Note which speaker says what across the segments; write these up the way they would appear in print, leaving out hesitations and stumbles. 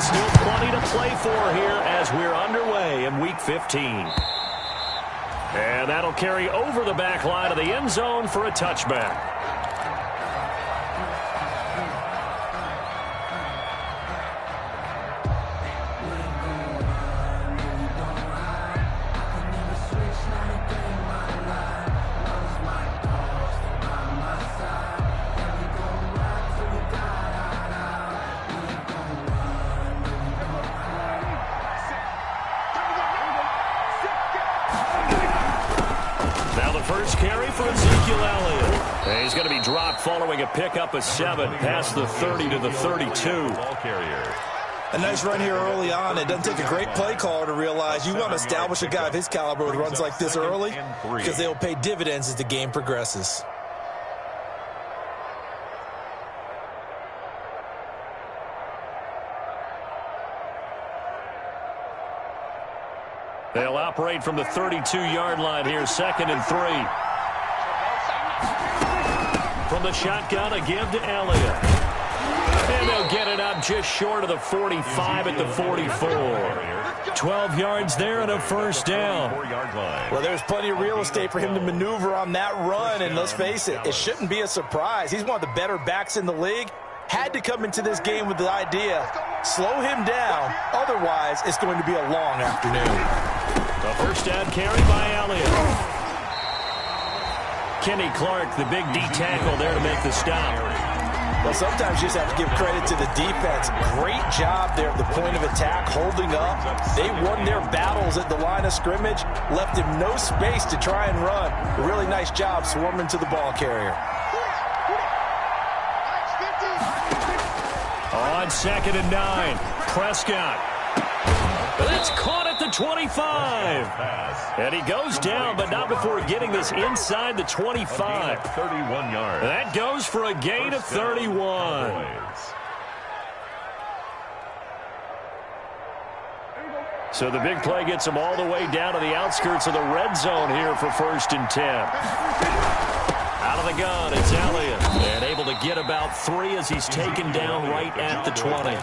Speaker 1: still plenty to play for here as we're underway in Week 15. And that'll carry over the back line of the end zone for a touchback. He's going to be dropped following a pickup of 7 past the 30 to the 32.
Speaker 2: Ball carrier.
Speaker 3: A nice run here early on. It doesn't take a great play caller to realize you want to establish a guy of his caliber with runs like this early because they will pay dividends as the game progresses.
Speaker 1: They'll operate from the 32-yard line here, 2nd and 3. From the shotgun, a give to Elliott. And they'll get it up just short of the 45 at the 44. 12 yards there and a first down.
Speaker 3: Well, there's plenty of real estate for him to maneuver on that run, and let's face it, it shouldn't be a surprise. He's one of the better backs in the league. Had to come into this game with the idea, slow him down, otherwise it's going to be a long afternoon.
Speaker 1: The first down carry by Elliott. Kenny Clark, the big D tackle there to make the stop.
Speaker 3: Well, sometimes you just have to give credit to the defense. Great job there at the point of attack, holding up. They won their battles at the line of scrimmage, left him no space to try and run. A really nice job swarming to the ball carrier.
Speaker 1: On 2nd and 9, Prescott. It's caught at the 25. And he goes down, but not before getting this inside the 25.
Speaker 2: 31 yards.
Speaker 1: That goes for a gain of 31. So the big play gets him all the way down to the outskirts of the red zone here for 1st and 10. Out of the gun, it's Elliott. And able to get about 3 as he's taken down right at the 20.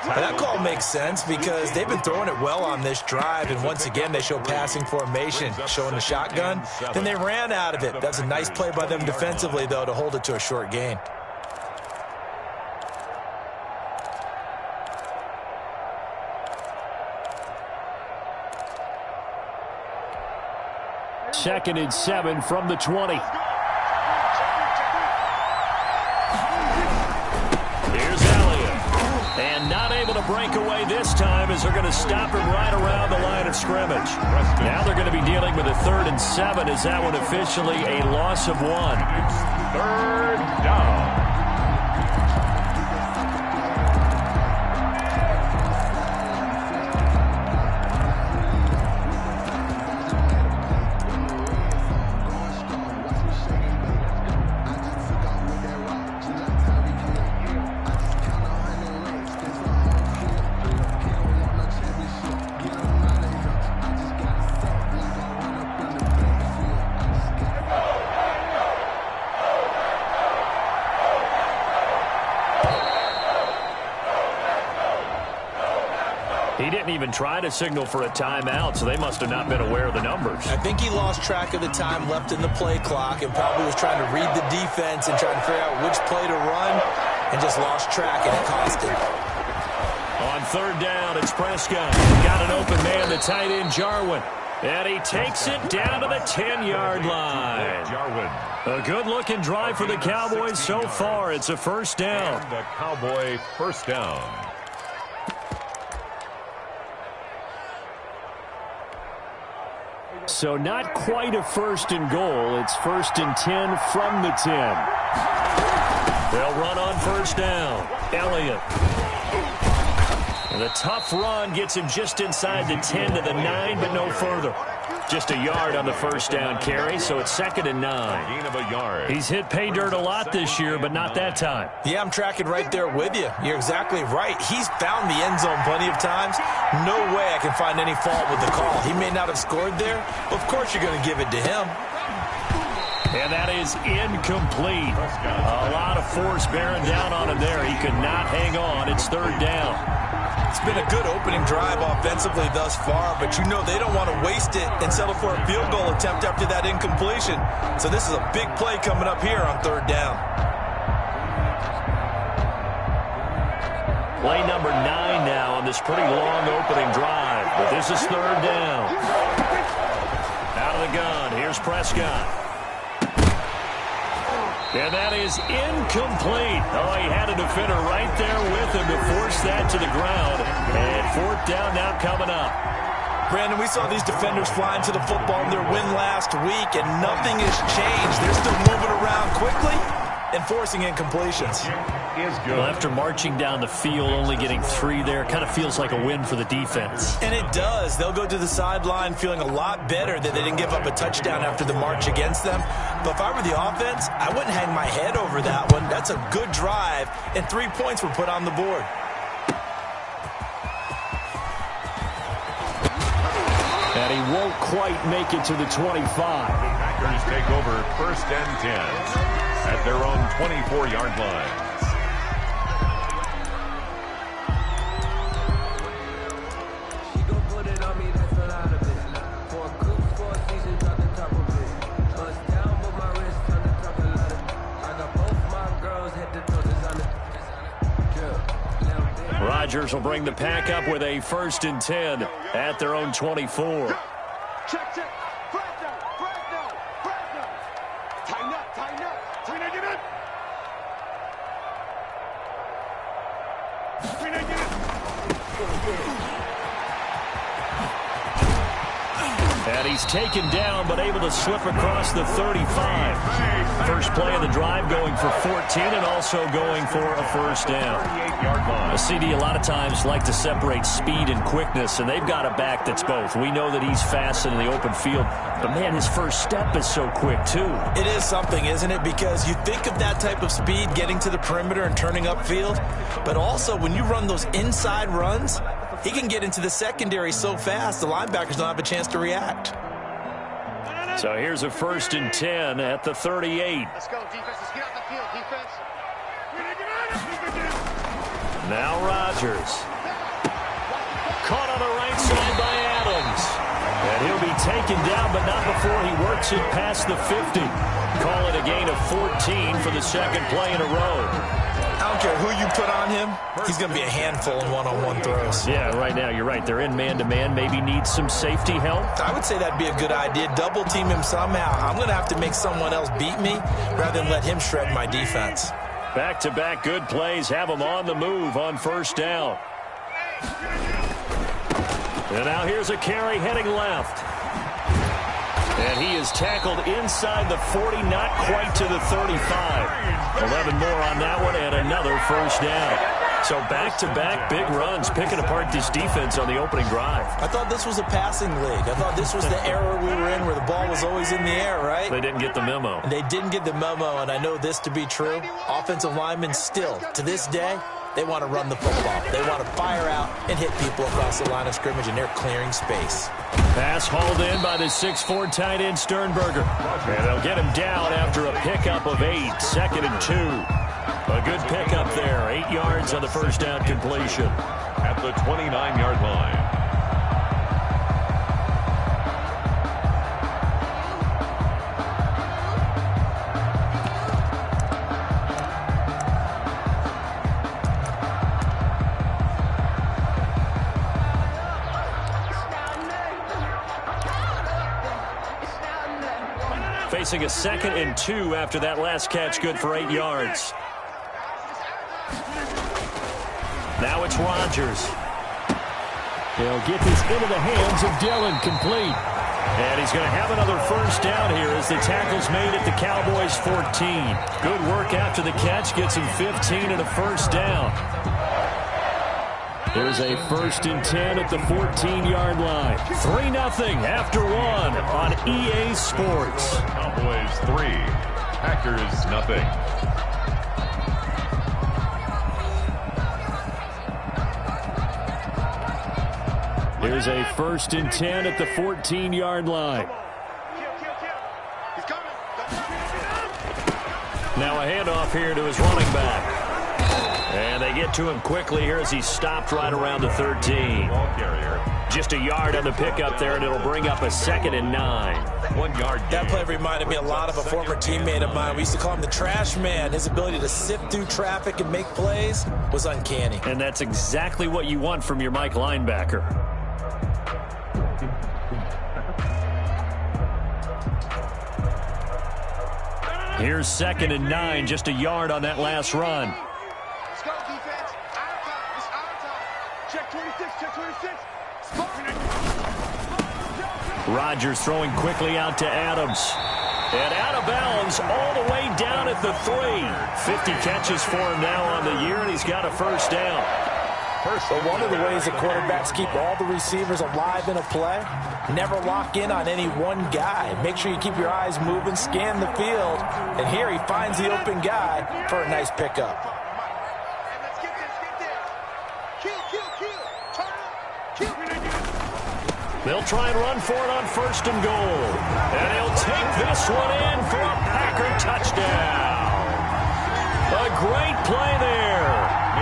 Speaker 3: Well, that call makes sense because they've been throwing it well on this drive, and once again they show passing formation, showing the shotgun. Then they ran out of it. That's a nice play by them defensively, though, to hold it to a short gain.
Speaker 1: Second and 7 from the 20. To break away this time as they're going to stop him right around the line of scrimmage. Now they're going to be dealing with a 3rd and 7 as that one officially a loss of 1.
Speaker 2: 3rd down.
Speaker 1: He didn't even try to signal for a timeout, so they must have not been aware of the numbers.
Speaker 3: I think he lost track of the time left in the play clock and probably was trying to read the defense and trying to figure out which play to run and just lost track, and it cost him.
Speaker 1: On 3rd down, it's Prescott. Got an open man, the tight end, Jarwin. And he takes it down to the 10-yard line. A good-looking drive for the Cowboys so far. It's a first down.
Speaker 2: And the Cowboy first down.
Speaker 1: So not quite a 1st and goal. It's 1st and 10 from the 10. They'll run on 1st down. Elliott. And the tough run gets him just inside the 10 to the 9, but no further. Just a yard on the first down carry, so it's 2nd and 9.
Speaker 2: Gain of a yard.
Speaker 1: He's hit pay dirt a lot this year, but not that time.
Speaker 3: Yeah, I'm tracking right there with you. You're exactly right. He's found the end zone plenty of times. No way I can find any fault with the call. He may not have scored there, but of course you're going to give it to him.
Speaker 1: And that is incomplete. A lot of force bearing down on him there. He could not hang on. It's third down.
Speaker 3: It's been a good opening drive offensively thus far, but you know they don't want to waste it and settle for a field goal attempt after that incompletion. So this is a big play coming up here on third down.
Speaker 1: Play number 9 now on this pretty long opening drive. But this is third down. Out of the gun. Here's Prescott. And that is incomplete. Oh, he had a defender right there with him to force that to the ground. And fourth down now coming up.
Speaker 3: Brandon, we saw these defenders flying to the football in their win last week, and nothing has changed. They're still moving around quickly and forcing incompletions.
Speaker 1: Well, after marching down the field, only getting 3 there, kind of feels like a win for the defense.
Speaker 3: And it does. They'll go to the sideline feeling a lot better that they didn't give up a touchdown after the march against them. But if I were the offense, I wouldn't hang my head over that one. That's a good drive, and 3 points were put on the board.
Speaker 1: And he won't quite make it to the 25.
Speaker 2: Packers take over first and 10 at their own 24-yard line.
Speaker 1: Rodgers will bring the pack up with a first and 10 at their own 24.
Speaker 4: Check. Frag down. Tighten up. Get in.
Speaker 1: And he's taken down, but able to slip across the 35. First play of the drive going for 14 and also going for a first down. A CD a lot of times like to separate speed and quickness, and they've got a back that's both. We know that he's fast in the open field, but man, his first step is so quick too.
Speaker 3: It is something, isn't it? Because you think of that type of speed getting to the perimeter and turning upfield, but also when you run those inside runs, he can get into the secondary so fast the linebackers don't have a chance to react.
Speaker 1: So here's a first and 10 at the 38.
Speaker 4: Let's go, defense. Let's get out the field, defense.
Speaker 1: Now Rodgers. Caught on the right side by Adams. And he'll be taken down, but not before he works it past the 50. Call it a gain of 14 for the second play in a row.
Speaker 3: I don't care who you put on him, he's going to be a handful in one-on-one throws.
Speaker 1: Yeah, right now, you're right. They're in man-to-man. Maybe needs some safety help.
Speaker 3: I would say that'd be a good idea. Double team him somehow. I'm going to have to make someone else beat me rather than let him shred my defense.
Speaker 1: Back-to-back good plays have him on the move on first down. And now here's a carry heading left. And he is tackled inside the 40, not quite to the 35. 11 more on that one and another first down. So back-to-back big runs picking apart this defense on the opening drive.
Speaker 3: I thought this was a passing league. I thought this was the era we were in where the ball was always in the air, right?
Speaker 1: They didn't get the memo.
Speaker 3: And they didn't get the memo, and I know this to be true. Offensive linemen still, to this day, they want to run the football. They want to fire out and hit people across the line of scrimmage, and they're clearing space.
Speaker 1: Pass hauled in by the 6'4" tight end Sternberger. And they'll get him down after a pickup of 8. Second and 2. A good pickup there. 8 yards on the first down completion.
Speaker 2: At the 29-yard line.
Speaker 1: Facing a second and 2 after that last catch, good for 8 yards. Now it's Rodgers. They'll get this into the hands of Dillon, complete. And he's going to have another first down here as the tackle's made at the Cowboys' 14. Good work after the catch, gets him 15 and a first down. There's a first and 10 at the 14-yard line. 3-0 after 1 on EA Sports.
Speaker 2: Cowboys 3, Packers nothing.
Speaker 1: Here's a first and 10 at the 14-yard line.
Speaker 4: He's coming.
Speaker 1: Now a handoff here to his running back. And they get to him quickly here as he's stopped right around the 13. Just a yard on the pickup there, and it'll bring up a 2nd and 9.
Speaker 2: 1 yard gain.
Speaker 3: That play reminded me a lot of a former teammate of mine. We used to call him the trash man. His ability to sift through traffic and make plays was uncanny.
Speaker 1: And that's exactly what you want from your Mike linebacker. Here's 2nd and 9, just a yard on that last run.
Speaker 4: Let's go, defense. Our time. It's our time. Check 26. Check 26.
Speaker 1: Rodgers throwing quickly out to Adams. And out of bounds all the way down at the 3. 50 catches for him now on the year, and he's got a first down.
Speaker 3: So one of the ways that quarterbacks keep all the receivers alive in a play, never lock in on any one guy. Make sure you keep your eyes moving, scan the field, and here he finds the open guy for a nice pickup.
Speaker 4: Let's get this. Kill. Turn up. Kill.
Speaker 1: They'll try and run for it on 1st and goal. And he'll take this one in for a Packer touchdown. A great play there.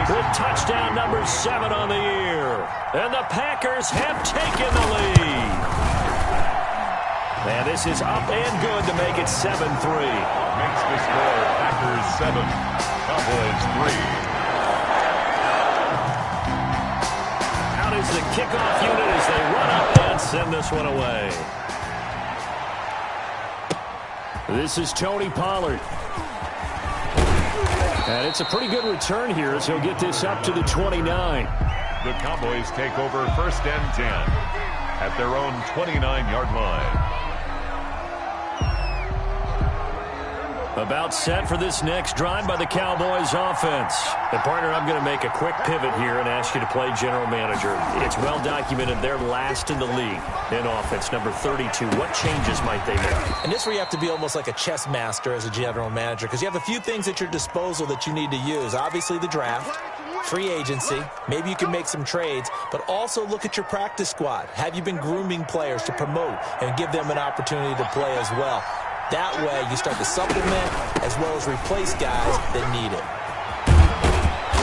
Speaker 1: With touchdown number 7 on the year. And the Packers have taken the lead. And this is up and good to make it 7-3.
Speaker 2: Makes the score Packers 7, Cowboys 3.
Speaker 1: Out is the kickoff unit as they run up and send this one away. This is Tony Pollard. And it's a pretty good return here as he'll get this up to the 29.
Speaker 2: The Cowboys take over 1st and 10 at their own 29-yard line.
Speaker 1: About set for this next drive by the Cowboys offense. And partner, I'm going to make a quick pivot here and ask you to play general manager. It's well documented they're last in the league in offense, number 32. What changes might they make?
Speaker 3: And this is where you have to be almost like a chess master as a general manager, because you have a few things at your disposal that you need to use. Obviously the draft, free agency, maybe you can make some trades, but also look at your practice squad. Have you been grooming players to promote and give them an opportunity to play as well? That way, you start to supplement as well as replace guys that need it.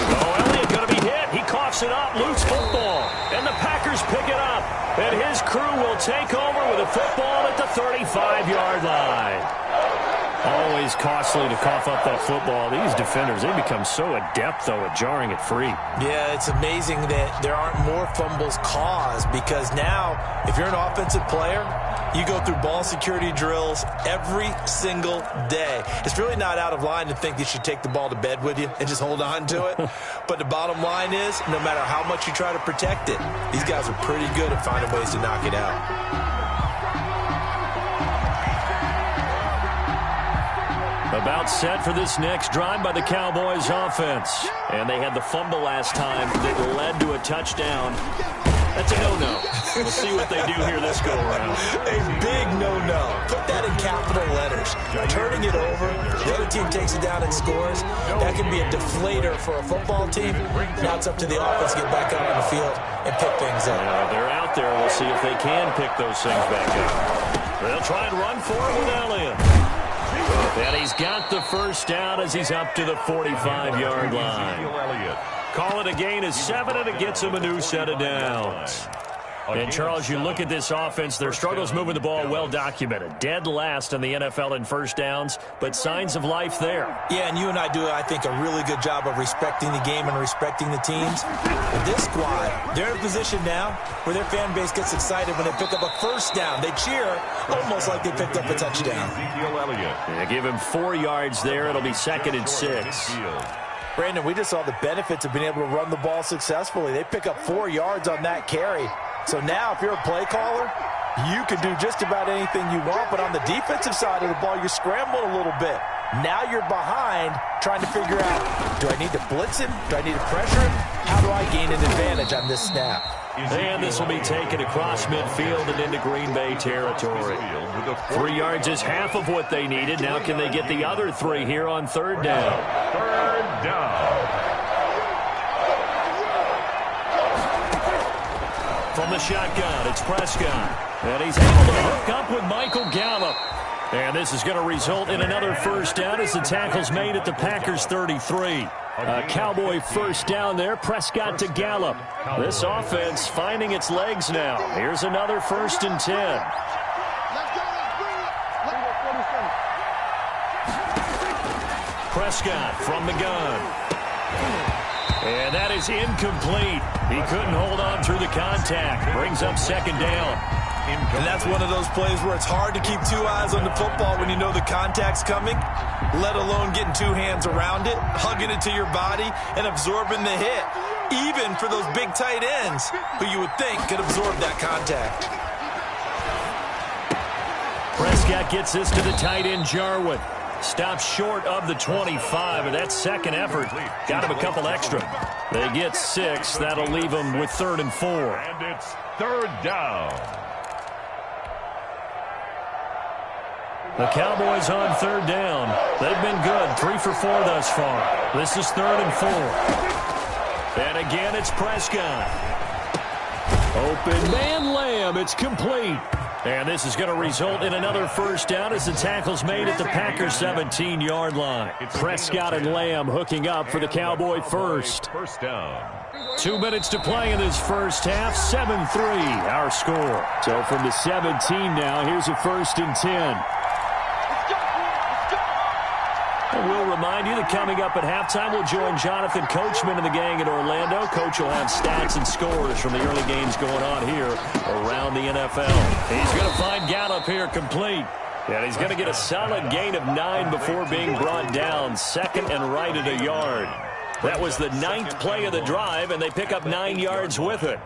Speaker 1: Oh, Elliott going to be hit. He coughs it up. Loose football. And the Packers pick it up. And his crew will take over with a football at the 35-yard line. Always costly to cough up that football. These defenders, they become so adept, though, at jarring it free.
Speaker 3: Yeah, it's amazing that there aren't more fumbles caused, because now, if you're an offensive player, you go through ball security drills every single day. It's really not out of line to think you should take the ball to bed with you and just hold on to it. But the bottom line is, no matter how much you try to protect it, these guys are pretty good at finding ways to knock it out.
Speaker 1: About set for this next drive by the Cowboys offense. And they had the fumble last time that led to a touchdown. That's a no-no. We'll see what they do here this go-around.
Speaker 3: A big no-no. Put that in capital letters. Turning it over, the other team takes it down and scores. That can be a deflator for a football team. Now it's up to the offense to get back out on the field and pick things up.
Speaker 1: They're out there. We'll see if they can pick those things back up. They'll try and run for it with Elliott. And he's got the first down as he's up to the 45-yard line. Call it a gain of 7, and it gets him a new set of downs. And, Charles, you look at this offense, their struggles moving the ball well documented. Dead last in the NFL in first downs, but signs of life there.
Speaker 3: Yeah, and you and I do, I think, a really good job of respecting the game and respecting the teams. With this squad, they're in a position now where their fan base gets excited when they pick up a first down. They cheer almost like they picked up a touchdown.
Speaker 1: Yeah, give him 4 yards there. It'll be 2nd and 6.
Speaker 3: Brandon, we just saw the benefits of being able to run the ball successfully. They pick up 4 yards on that carry. So now, if you're a play caller, you can do just about anything you want. But on the defensive side of the ball, you're scrambling a little bit. Now you're behind, trying to figure out, do I need to blitz him? Do I need to pressure him? How do I gain an advantage on this snap?
Speaker 1: And this will be taken across midfield and into Green Bay territory. 3 yards is half of what they needed. Now can they get the other 3 here on 3rd down?
Speaker 2: 3rd down.
Speaker 1: From the shotgun, it's Prescott. And he's able to hook up with Michael Gallup. And this is going to result in another first down as the tackle's made at the Packers' 33. A Cowboy first down there. Prescott to Gallup. This offense finding its legs now. Here's another 1st and 10. Prescott from the gun. And that is incomplete. He couldn't hold on through the contact. Brings up 2nd down.
Speaker 3: And that's one of those plays where it's hard to keep 2 eyes on the football when you know the contact's coming, let alone getting 2 hands around it, hugging it to your body, and absorbing the hit, even for those big tight ends who you would think could absorb that contact.
Speaker 1: Prescott gets this to the tight end, Jarwin. Stops short of the 25, and that second effort got him a couple extra. They get 6. That'll leave them with 3rd and 4.
Speaker 2: And it's 3rd down.
Speaker 1: The Cowboys on 3rd down. They've been good, 3 for 4 thus far. This is 3rd and 4. And again, it's Prescott. Open man, Lamb. It's complete. And this is going to result in another first down as the tackle's made at the Packers' 17-yard line. Prescott and Lamb hooking up for the Cowboy first.
Speaker 2: First down.
Speaker 1: 2 minutes to play in this first half. 7-3, our score. So from the 17 now, here's a 1st and 10. And we'll remind you that coming up at halftime, we'll join Jonathan Coachman and the gang in Orlando. Coach will have stats and scores from the early games going on here around the NFL. He's going to find Gallup here complete. And he's going to get a solid gain of 9 before being brought down. 2nd and right at a yard. That was the 9th play of the drive, and they pick up 9 yards with it.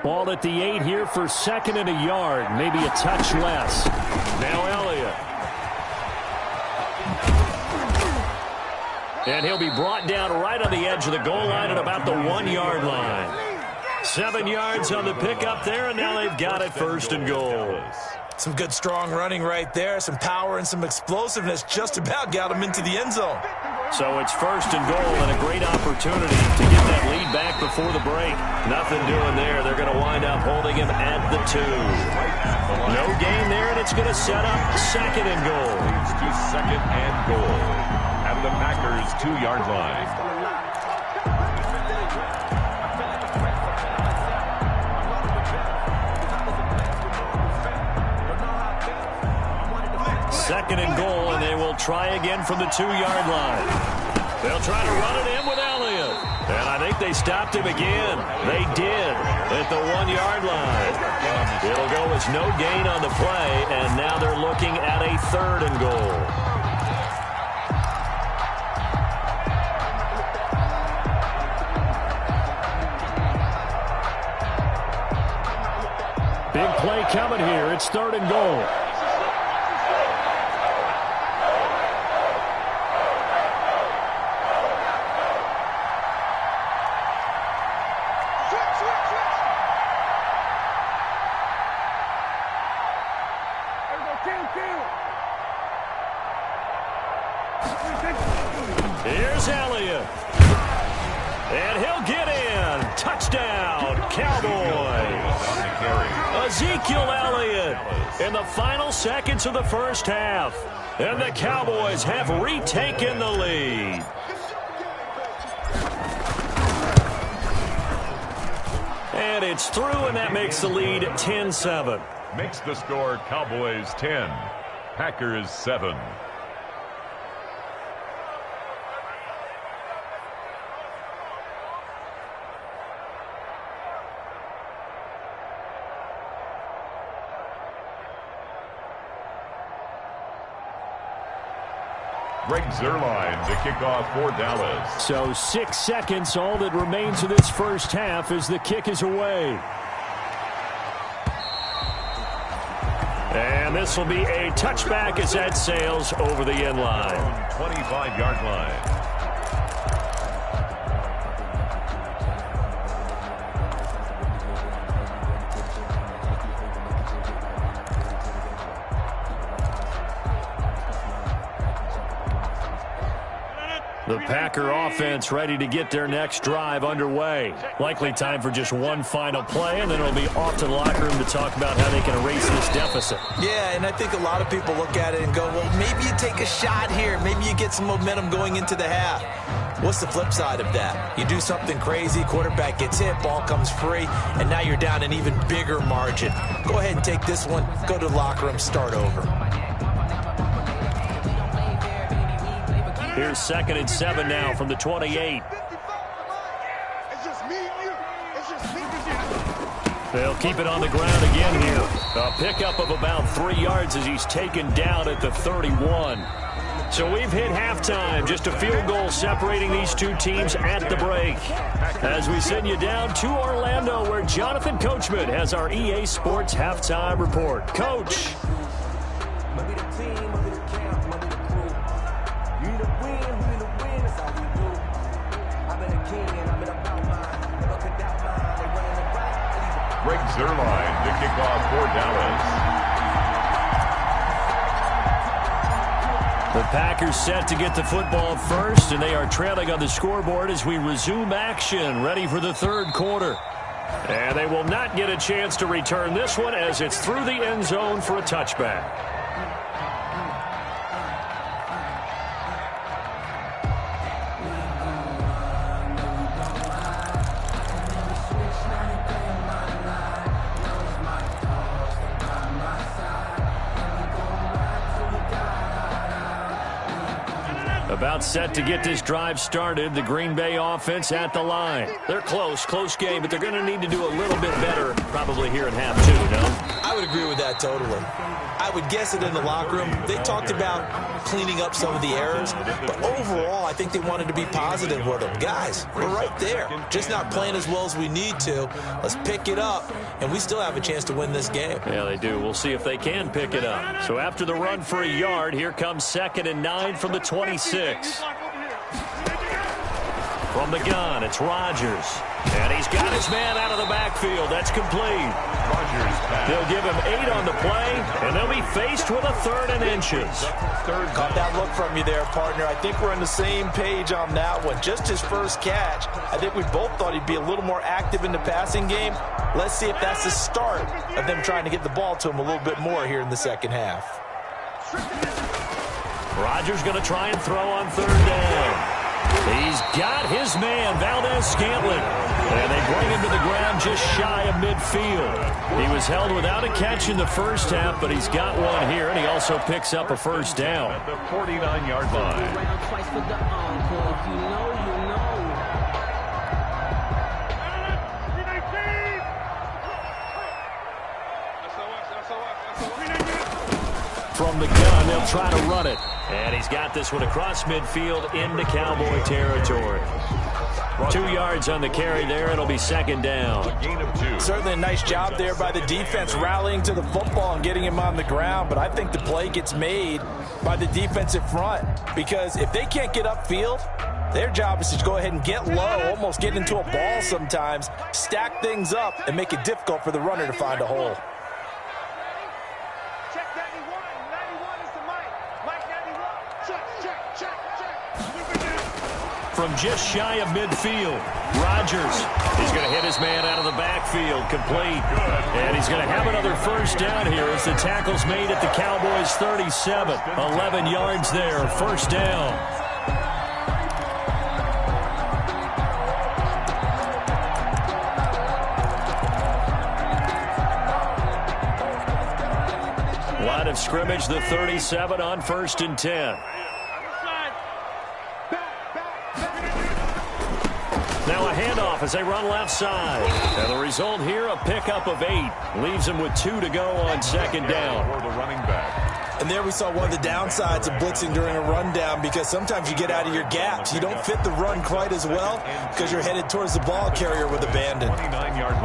Speaker 1: Ball at the 8 here for 2nd and a yard. Maybe a touch less. Now Elliott. And he'll be brought down right on the edge of the goal line at about the 1-yard line. 7 yards on the pickup there, and now they've got it 1st and goal.
Speaker 3: Some good strong running right there. Some power and some explosiveness just about got him into the end zone.
Speaker 1: So it's 1st and goal and a great opportunity to get that lead back before the break. Nothing doing there. They're going to wind up holding him at the 2. No gain there, and it's going to set up 2nd and goal.
Speaker 2: Leads to 2nd and goal at the Packers' 2-yard line.
Speaker 1: Second and goal, and they will try again from the 2-yard line. They'll try to run it in with Elliott. And I think they stopped him again. They did at the 1-yard line. It'll go as no gain on the play, and now they're looking at a 3rd and goal. Big play coming here. It's 3rd and goal. Here's Elliott. And he'll get in. Touchdown, Cowboys. Ezekiel Elliott in the final seconds of the first half. And the Cowboys have retaken the lead. And it's through, and that makes the lead 10-7.
Speaker 2: Makes the score Cowboys 10, Packers 7. Greg Zuerlein to kick off for Dallas.
Speaker 1: So 6 seconds, all that remains of this first half as the kick is away. And this will be a touchback as that sails over the end line.
Speaker 2: 25-yard line.
Speaker 1: The Packer offense ready to get their next drive underway. Likely time for just one final play, and then it'll be off to the locker room to talk about how they can erase this deficit.
Speaker 3: Yeah, and I think a lot of people look at it and go, well, maybe you take a shot here. Maybe you get some momentum going into the half. What's the flip side of that? You do something crazy, quarterback gets hit, ball comes free, and now you're down an even bigger margin. Go ahead and take this one, go to the locker room, start over.
Speaker 1: Here's 2nd and 7 now from the 28.
Speaker 4: It's just me and you. It's just me and you.
Speaker 1: They'll keep it on the ground again here. A pickup of about 3 yards as he's taken down at the 31. So we've hit halftime. Just a field goal separating these two teams at the break. As we send you down to Orlando, where Jonathan Coachman has our EA Sports halftime report. Coach.
Speaker 2: Greg Zuerlein to kick off for Dallas.
Speaker 1: The Packers set to get the football first, and they are trailing on the scoreboard as we resume action, ready for the third quarter. And they will not get a chance to return this one as it's through the end zone for a touchback. About set to get this drive started. The Green Bay offense at the line. They're close game, but they're going to need to do a little bit better probably here in half two, no?
Speaker 3: I would agree with that totally. I would guess it in the locker room. They talked about cleaning up some of the errors, but overall, I think they wanted to be positive with them. Guys, we're right there. Just not playing as well as we need to. Let's pick it up, and we still have a chance to win this game.
Speaker 1: Yeah, they do. We'll see if they can pick it up. So after the run for a yard, here comes 2nd and 9 from the 26. From the gun, it's Rodgers. And he's got his man out of the backfield. That's complete. They'll give him 8 on the play, and they'll be faced with a 3rd and inches.
Speaker 3: Caught that look from you there, partner. I think we're on the same page on that one. Just his first catch. I think we both thought he'd be a little more active in the passing game. Let's see if that's the start of them trying to get the ball to him a little bit more here in the second half.
Speaker 1: Rodgers going to try and throw on 3rd down. He's got his man, Valdez-Scantling. And they bring him to the ground just shy of midfield. He was held without a catch in the first half, but he's got one here, and he also picks up a 1st down.
Speaker 2: At the 49-yard line.
Speaker 1: From the gun, they'll try to run it. And he's got this one across midfield into Cowboy territory. 2 yards on the carry there. It'll be 2nd down.
Speaker 2: A gain of 2.
Speaker 3: Certainly a nice job there by the defense rallying to the football and getting him on the ground. But I think the play gets made by the defensive front. Because if they can't get upfield, their job is to go ahead and get low, almost get into a ball sometimes, stack things up, and make it difficult for the runner to find a hole.
Speaker 1: From just shy of midfield, Rodgers is going to hit his man out of the backfield, complete. And he's going to have another 1st down here as the tackle's made at the Cowboys' 37. 11 yards there, 1st down. Line of scrimmage, the 37 on 1st and 10. Now a handoff as they run left side. And the result here, a pickup of 8. Leaves them with 2 to go on 2nd down.
Speaker 2: For the running back.
Speaker 3: And there we saw one of the downsides of blitzing during a rundown, because sometimes you get out of your gaps. You don't fit the run quite as well because you're headed towards the ball carrier with abandon.
Speaker 2: 29-yard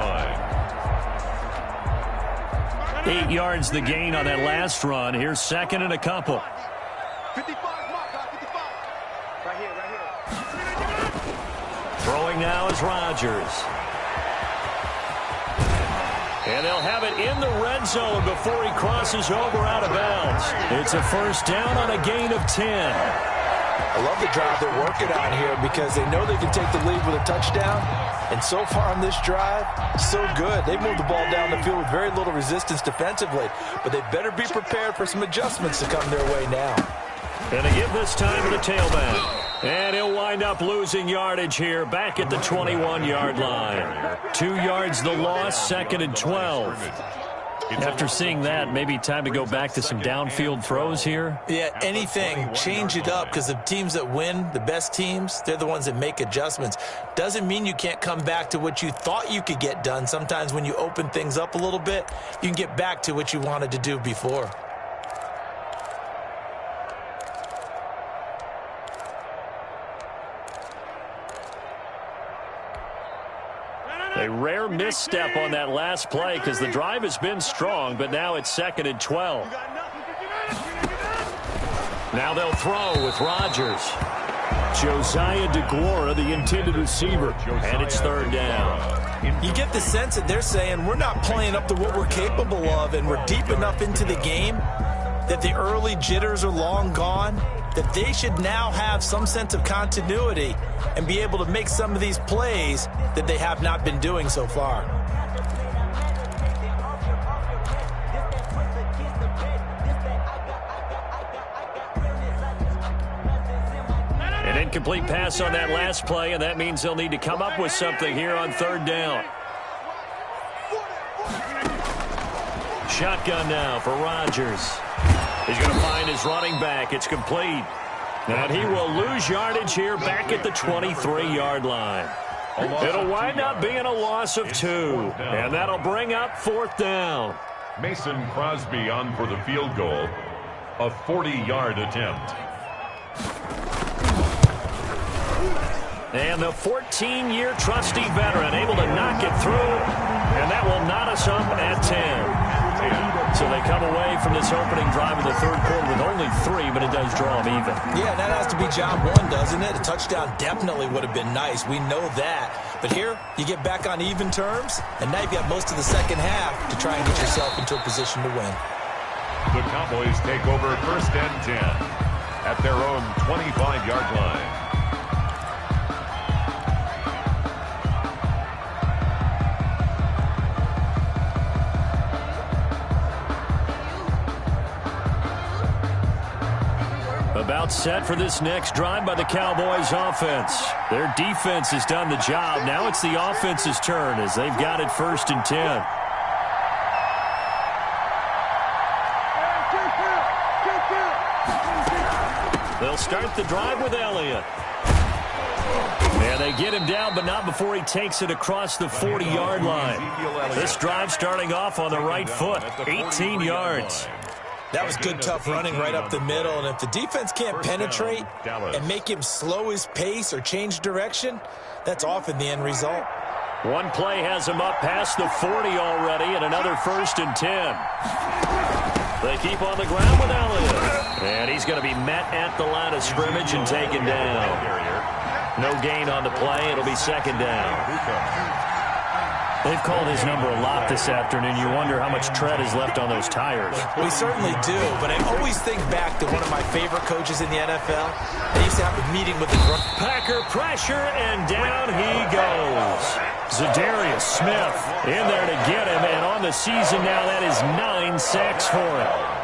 Speaker 2: line.
Speaker 1: 8 yards the gain on that last run. Here's 2nd and a couple.
Speaker 4: 55, mark, 55. Right here.
Speaker 1: Throwing now is Rodgers. And they'll have it in the red zone before he crosses over out of bounds. It's a 1st down on a gain of 10.
Speaker 3: I love the drive they're working on here because they know they can take the lead with a touchdown. And so far on this drive, so good. They've moved the ball down the field with very little resistance defensively, but they better be prepared for some adjustments to come their way now.
Speaker 1: And they give this time to the tailback. And he'll wind up losing yardage here back at the 21-yard line. 2 yards the loss, 2nd and 12. After seeing that, maybe time to go back to some downfield throws here.
Speaker 3: Yeah, anything. Change it up because the teams that win, the best teams, they're the ones that make adjustments. Doesn't mean you can't come back to what you thought you could get done. Sometimes when you open things up a little bit, you can get back to what you wanted to do before.
Speaker 1: A rare misstep on that last play because the drive has been strong, but now it's 2nd and 12. Now they'll throw with Rodgers. Josiah DeGuara, the intended receiver, and it's 3rd down.
Speaker 3: You get the sense that they're saying we're not playing up to what we're capable of, and we're deep enough into the game that the early jitters are long gone, that they should now have some sense of continuity and be able to make some of these plays that they have not been doing so far.
Speaker 1: An incomplete pass on that last play, and that means they'll need to come up with something here on 3rd down. Shotgun now for Rodgers. He's going to find his running back. It's complete. And he will lose yardage here back at the 23-yard line. It'll wind up being a loss of 2. And that'll bring up 4th down.
Speaker 2: Mason Crosby on for the field goal. A 40-yard attempt.
Speaker 1: And the 14-year trusty veteran able to knock it through. And that will knot us up at 10. So they come away from this opening drive in the 3rd quarter with only 3, but it does draw them even.
Speaker 3: Yeah, that has to be job 1, doesn't it? A touchdown definitely would have been nice. We know that. But here, you get back on even terms, and now you've got most of the second half to try and get yourself into a position to win.
Speaker 2: The Cowboys take over 1st and 10 at their own 25-yard line.
Speaker 1: About set for this next drive by the Cowboys offense. Their defense has done the job. Now it's the offense's turn as they've got it 1st and 10. They'll start the drive with Elliott. And they get him down, but not before he takes it across the 40-yard line. This drive starting off on the right foot, 18 yards.
Speaker 3: That was good, tough running right up the middle. And if the defense can't penetrate and make him slow his pace or change direction, that's often the end result.
Speaker 1: One play has him up past the 40 already, and another 1st and 10. They keep on the ground with Elliott. And he's going to be met at the line of scrimmage and taken down. No gain on the play. It'll be 2nd down. They've called his number a lot this afternoon. You wonder how much tread is left on those tires.
Speaker 3: We certainly do, but I always think back to one of my favorite coaches in the NFL. They used to have a meeting with the
Speaker 1: Packer pressure, and down he goes. Zadarius Smith in there to get him, and on the season now, that is 9 sacks for him.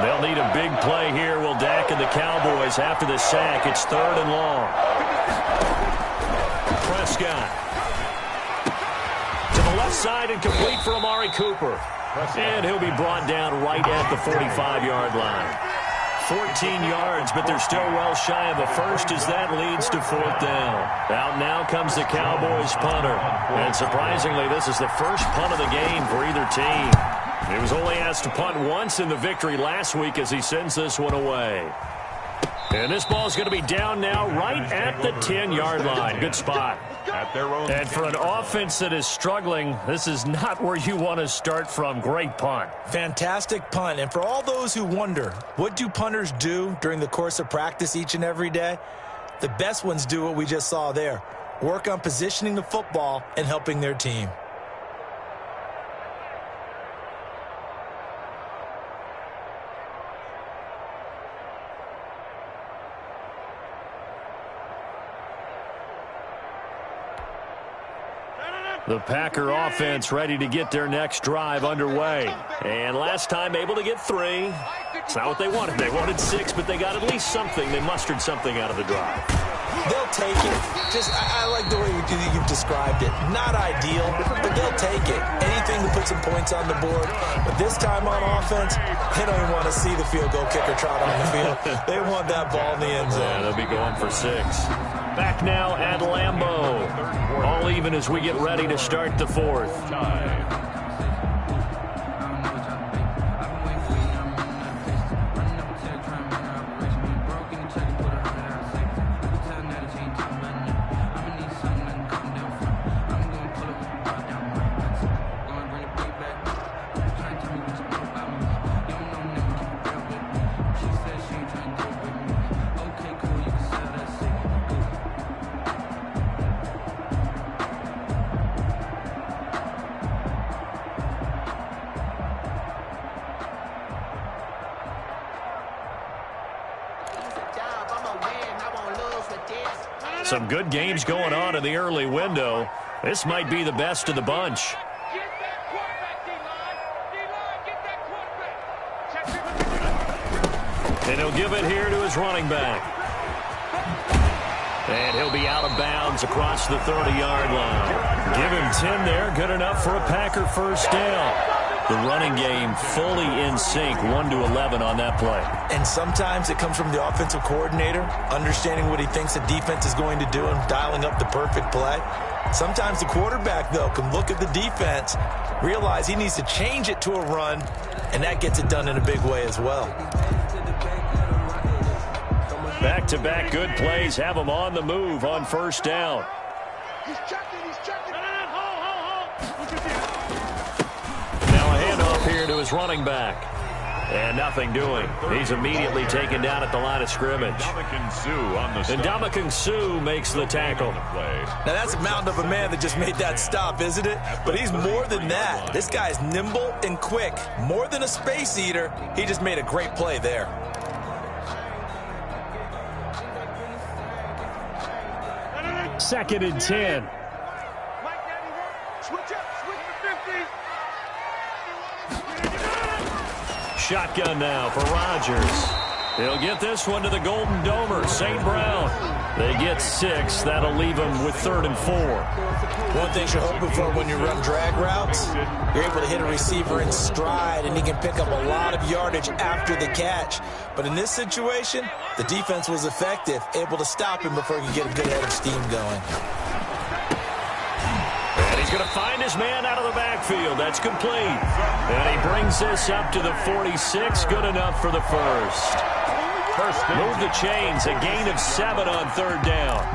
Speaker 1: They'll need a big play here. Will Dak and the Cowboys after the sack. It's 3rd and long. Prescott to the left side and complete for Amari Cooper. And he'll be brought down right at the 45-yard line. 14 yards, but they're still well shy of a first as that leads to 4th down. Out now comes the Cowboys punter. And surprisingly, this is the first punt of the game for either team. He was only asked to punt once in the victory last week as he sends this one away. And this ball's going to be down now right at the 10-yard line. Good spot. And for an offense that is struggling, this is not where you want to start from. Great punt.
Speaker 3: Fantastic punt. And for all those who wonder, what do punters do during the course of practice each and every day? The best ones do what we just saw there. Work on positioning the football and helping their team.
Speaker 1: The Packer offense ready to get their next drive underway. And last time able to get 3. It's not what they wanted. They wanted 6, but they got at least something. They mustered something out of the drive.
Speaker 3: They'll take it. I like the way you've described it. Not ideal, but they'll take it. Anything to put some points on the board. But this time on offense, they don't even want to see the field goal kicker trot on the field. They want that ball in the end zone.
Speaker 1: Yeah, they'll be going for 6. Back now at Lambeau. All even as we get ready to start the 4th. Some good games going on in the early window. This might be the best of the bunch. And he'll give it here to his running back. And he'll be out of bounds across the 30-yard line. Give him 10 there. Good enough for a Packer first down. The running game fully in sync, 1-11 on that play.
Speaker 3: And sometimes it comes from the offensive coordinator, understanding what he thinks the defense is going to do and dialing up the perfect play. Sometimes the quarterback, though, can look at the defense, realize he needs to change it to a run, and that gets it done in a big way as well.
Speaker 1: Back-to-back good plays have them on the move on first down.
Speaker 4: He's checking.
Speaker 1: Now a handoff here to his running back. And nothing doing. He's immediately taken down at the line of scrimmage. And Ndamukong Suh makes the tackle.
Speaker 3: Now that's a mountain of a man that just made that stop, isn't it? But he's more than that. This guy's nimble and quick. More than a space eater. He just made a great play there.
Speaker 1: Second and 10. Shotgun now for Rodgers. He'll get this one to the Golden Domer, St. Brown. They get 6. That'll leave them with 3rd and 4.
Speaker 3: One thing you're hoping for when you run drag routes, you're able to hit a receiver in stride, and he can pick up a lot of yardage after the catch. But in this situation, the defense was effective, able to stop him before he could get a good head of steam going.
Speaker 1: And he's going to find his man out of the backfield. That's complete. And he brings this up to the 46. Good enough for the first. Move the chains. A gain of 7 on 3rd down.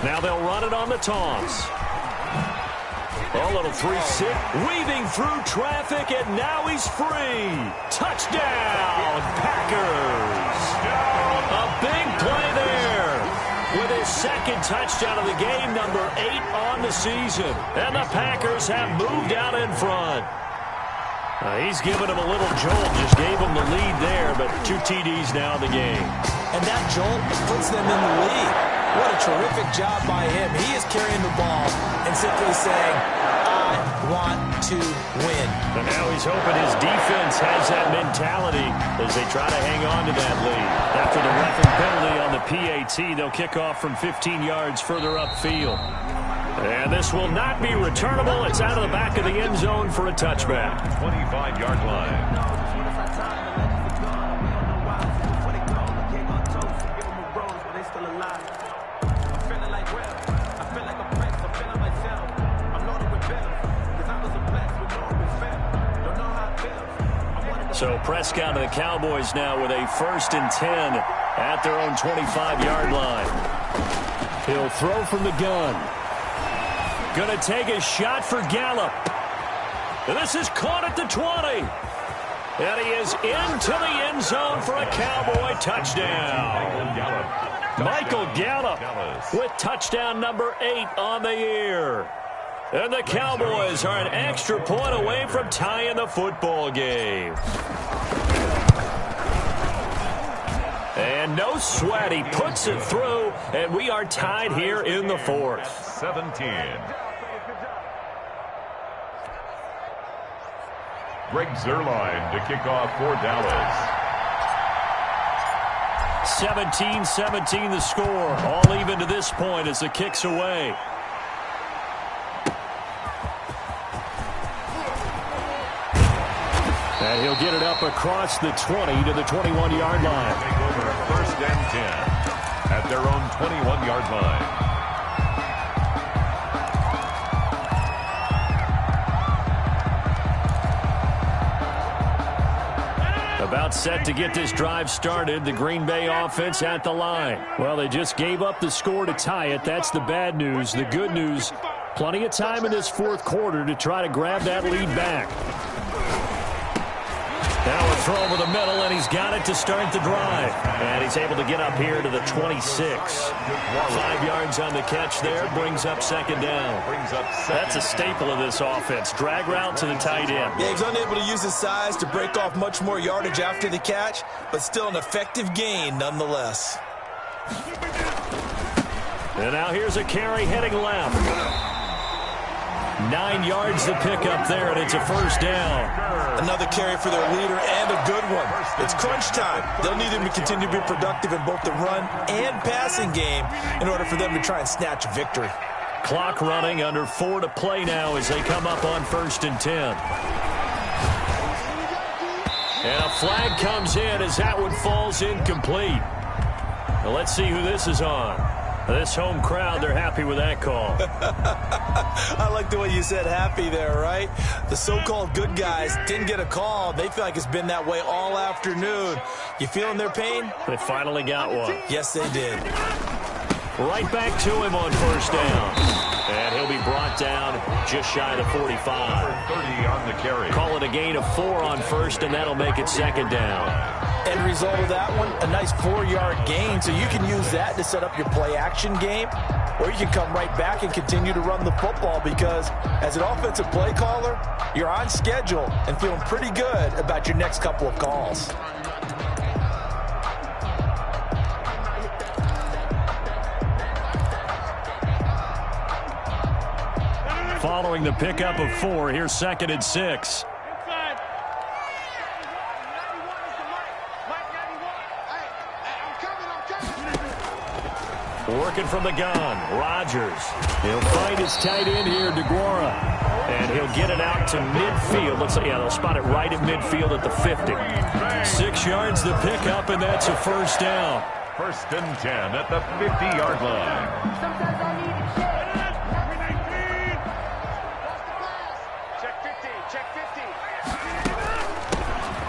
Speaker 1: Now they'll run it on the toss. A little 3-6. Weaving through traffic, and now he's free. Touchdown, Packers. A big play there. With his second touchdown of the game, number 8 on the season. And the Packers have moved out in front. He's given him a little jolt, just gave him the lead there, but 2 TDs now in the game.
Speaker 3: And that jolt puts them in the lead. What a terrific job by him. He is carrying the ball and simply saying, I want to win.
Speaker 1: And now he's hoping his defense has that mentality as they try to hang on to that lead. After the roughing penalty on the PAT, they'll kick off from 15 yards further upfield. And this will not be returnable. It's out of the back of the end zone for a touchback.
Speaker 2: 25-yard line.
Speaker 1: So Prescott and the Cowboys now with a 1st and 10 at their own 25-yard line. He'll throw from the gun. Going to take a shot for Gallup. And this is caught at the 20. And he is into the end zone for a Cowboy touchdown. Michael Gallup with touchdown number 8 on the year. And the Cowboys are an extra point away from tying the football game. And no sweat, he puts it through, and we are tied here in the 4th.
Speaker 2: 17. Greg Zuerlein to kick off for Dallas.
Speaker 1: 17-17 the score. All even to this point as the kick's away. And he'll get it up across the 20 to the 21-yard line.
Speaker 2: Take over 1st and 10 at their own 21-yard line.
Speaker 1: About set to get this drive started. The Green Bay offense at the line. Well, they just gave up the score to tie it. That's the bad news. The good news, plenty of time in this 4th quarter to try to grab that lead back. Now a throw over the middle, and he's got it to start the drive. And he's able to get up here to the 26. 5 yards on the catch there, brings up 2nd down. That's a staple of this offense. Drag route to the tight end.
Speaker 3: Yeah, he's unable to use his size to break off much more yardage after the catch, but still an effective gain nonetheless.
Speaker 1: And now here's a carry heading left. 9 yards to pick up there, and it's a 1st down.
Speaker 3: Another carry for their leader, and a good one. It's crunch time. They'll need him to continue to be productive in both the run and passing game in order for them to try and snatch a victory.
Speaker 1: Clock running, under 4 to play now as they come up on 1st and 10. And a flag comes in as that one falls incomplete. Well, let's see who this is on. This home crowd, they're happy with that call.
Speaker 3: I like the way you said happy there, right? The so-called good guys didn't get a call. They feel like it's been that way all afternoon. You feeling their pain?
Speaker 1: They finally got one.
Speaker 3: Yes, they did.
Speaker 1: Right back to him on 1st down. And he'll be brought down just shy of the 45.
Speaker 2: 30 on the carry.
Speaker 1: Call it a gain of 4 on 1st, and that'll make it 2nd down.
Speaker 3: End result of that one, a nice 4-yard gain, so you can use that to set up your play-action game, or you can come right back and continue to run the football because as an offensive play caller, you're on schedule and feeling pretty good about your next couple of calls.
Speaker 1: Following the pickup of 4, here's 2nd and 6. Working from the gun, Rodgers. He'll find his tight end here, DeGuara. And he'll get it out to midfield. Looks like, yeah, they'll spot it right at midfield at the 50. 6 yards the pickup, and that's a 1st down.
Speaker 2: 1st and 10 at the 50-yard line.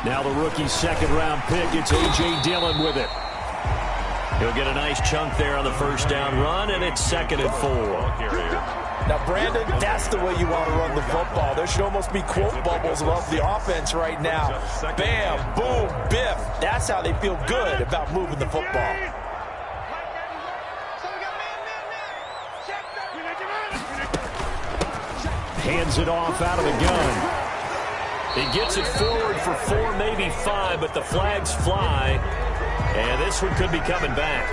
Speaker 1: Now the rookie's 2nd-round pick. It's A.J. Dillon with it. He'll get a nice chunk there on the 1st down run, and it's 2nd and 4.
Speaker 3: Now, Brandon, that's the way you want to run the football. There should almost be quote bubbles above the offense right now. Bam, boom, biff. That's how they feel good about moving the football.
Speaker 1: Hands it off out of the gun. He gets it forward for 4, maybe 5, but the flags fly. And this one could be coming back.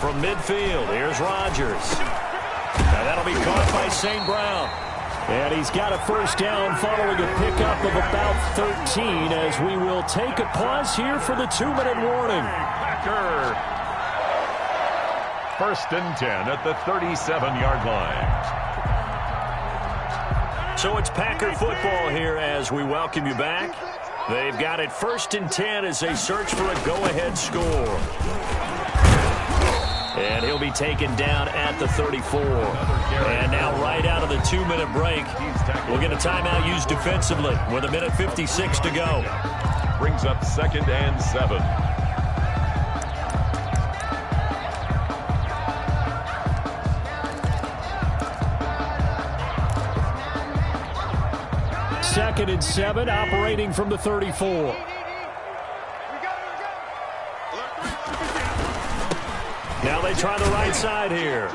Speaker 1: From midfield, here's Rodgers. Now that'll be caught by St. Brown. And he's got a 1st down following a pickup of about 13 as we will take a pause here for the 2-minute warning.
Speaker 2: Packer. 1st and 10 at the 37-yard line.
Speaker 1: So it's Packer football here as we welcome you back. They've got it 1st and 10 as they search for a go-ahead score. And he'll be taken down at the 34. And now right out of the 2-minute break, we'll get a timeout used defensively with 1:56 to go.
Speaker 2: Brings up 2nd and 7.
Speaker 1: Second and 7, operating from the 34. Now they try the right side here.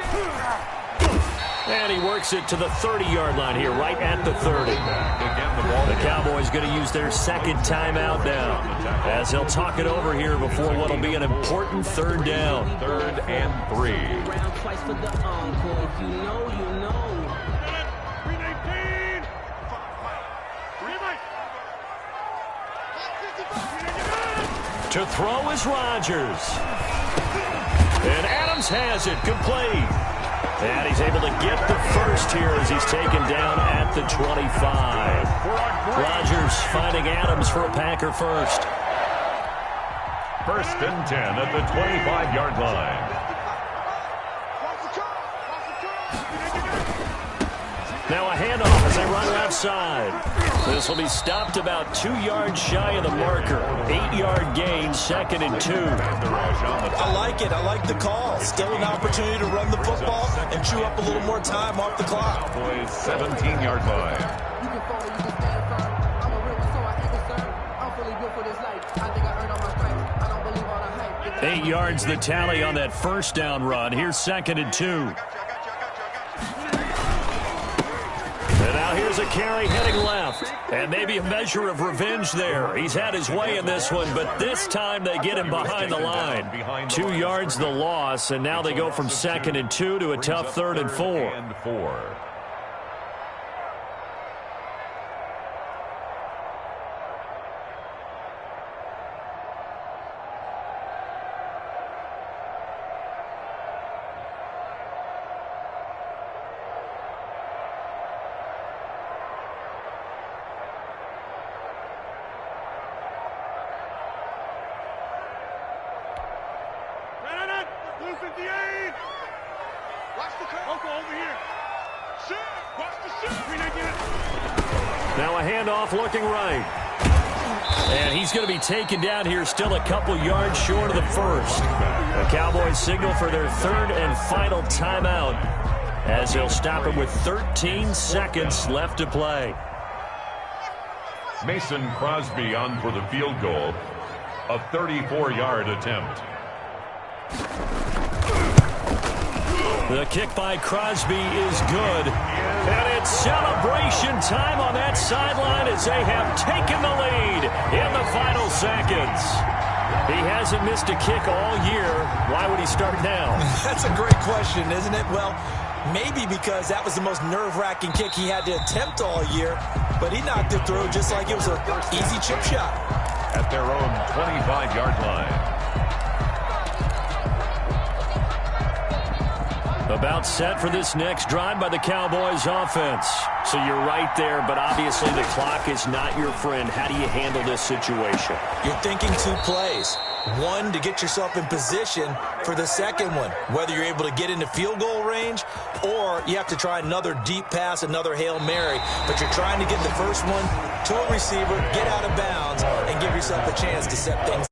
Speaker 1: And he works it to the 30-yard line here, right at the 30. The Cowboys going to use their second timeout now, as they'll talk it over here before what will be an important 3rd down.
Speaker 2: 3rd and 3.
Speaker 1: To throw is Rodgers. And Adams has it, complete. And he's able to get the first here as he's taken down at the 25. Rodgers finding Adams for a Packer first.
Speaker 2: 1st and 10 at the 25-yard line.
Speaker 1: Now a handoff as they run left side. This will be stopped about 2 yards shy of the marker. 8-yard gain, 2nd and 2.
Speaker 3: I like it. I like the call. Still an opportunity to run the football and chew up a little more time off the clock.
Speaker 2: Cowboys 17-yard line.
Speaker 1: 8 yards the tally on that 1st down run. Here's 2nd and 2. And now here's a carry heading left. And maybe a measure of revenge there. He's had his way in this one, but this time they get him behind the line. 2 yards the loss, and now they go from 2nd and 2 to a tough 3rd and 4. Now a handoff looking right. And he's going to be taken down here still a couple yards short of the 1st. The Cowboys signal for their 3rd and final timeout as they'll stop it with 13 seconds left to play.
Speaker 2: Mason Crosby on for the field goal. A 34-yard attempt.
Speaker 1: The kick by Crosby is good. And it's celebration time on that sideline as they have taken the lead in the final seconds. He hasn't missed a kick all year. Why would he start now?
Speaker 3: That's a great question, isn't it? Well, maybe because that was the most nerve-wracking kick he had to attempt all year, but he knocked it through just like it was an easy chip shot.
Speaker 2: At their own 25-yard line.
Speaker 1: About set for this next drive by the Cowboys offense. So you're right there, but obviously the clock is not your friend. How do you handle this situation?
Speaker 3: You're thinking 2 plays. One, to get yourself in position for the second one, whether you're able to get into field goal range or you have to try another deep pass, another Hail Mary. But you're trying to get the first one to a receiver, get out of bounds, and give yourself a chance to set things